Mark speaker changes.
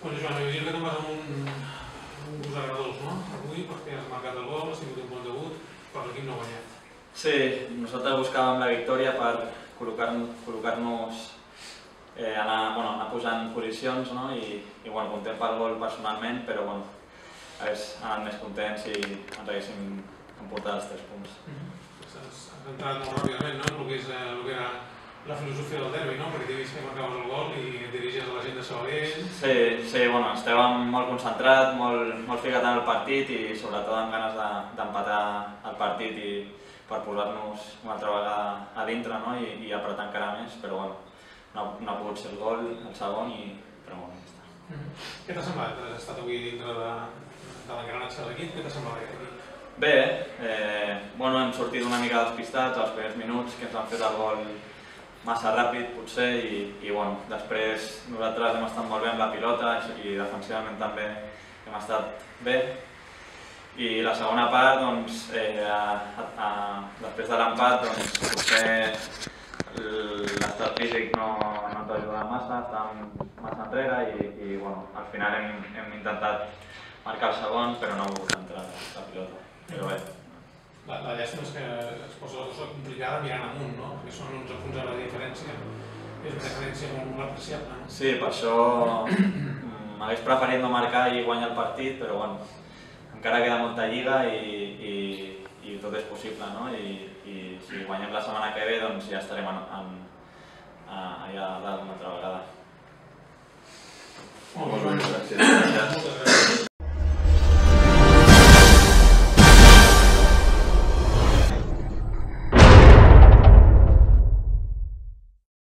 Speaker 1: Bueno, Joan, m'imagino que te'n vas amb un gust agradós, no? Avui, perquè has marcat el gol, has tingut un bon debut, però l'equip no ha guanyat.
Speaker 2: Sí, nosaltres buscàvem la victòria per col·locar-nos, anar posant posicions, no? I content pel gol personalment, però hagués anat més contents i ens haguéssim emportat els 3 punts.
Speaker 1: Has entrat molt ràpidament, no?, en el que era la filosofia del derbi, no?, perquè t'he vist que marcaves el gol i et dirigies a la gent de Sabadell.
Speaker 2: Sí, estàvem molt concentrats, molt ficats en el partit i sobretot amb ganes d'empatar el partit i per posar-nos una altra vegada a dintre, no?, i apretar encara més, però no ha pogut ser el gol, el segon, però ja està.
Speaker 1: Què t'ha semblat? Has estat avui dintre de l'engranatge de l'equip, què t'ha semblat aquest equip?
Speaker 2: Bé, hem sortit una mica despistats els primers minuts, que ens han fet el gol massa ràpid potser, i després nosaltres hem estat molt bé amb la pilota i defensivament també hem estat bé. I la segona part, després de l'empat, potser l'estat físic no ens ha ajudat massa, estàvem massa enrere i al final hem intentat marcar el segon, però no ha volgut entrar la pilota. Però bé.
Speaker 1: La llàstima és que es posa la cosa complicada mirant amunt, no? Perquè són 11 punts a la diferència. És una diferència molt apreciable, no?
Speaker 2: Sí, per això m'hagués preferit no marcar i guanyar el partit, però encara queda molta lliga i tot és possible, no? I si guanyem la setmana que ve, doncs ja estarem allà dalt una altra vegada.
Speaker 1: Molt bé, gràcies.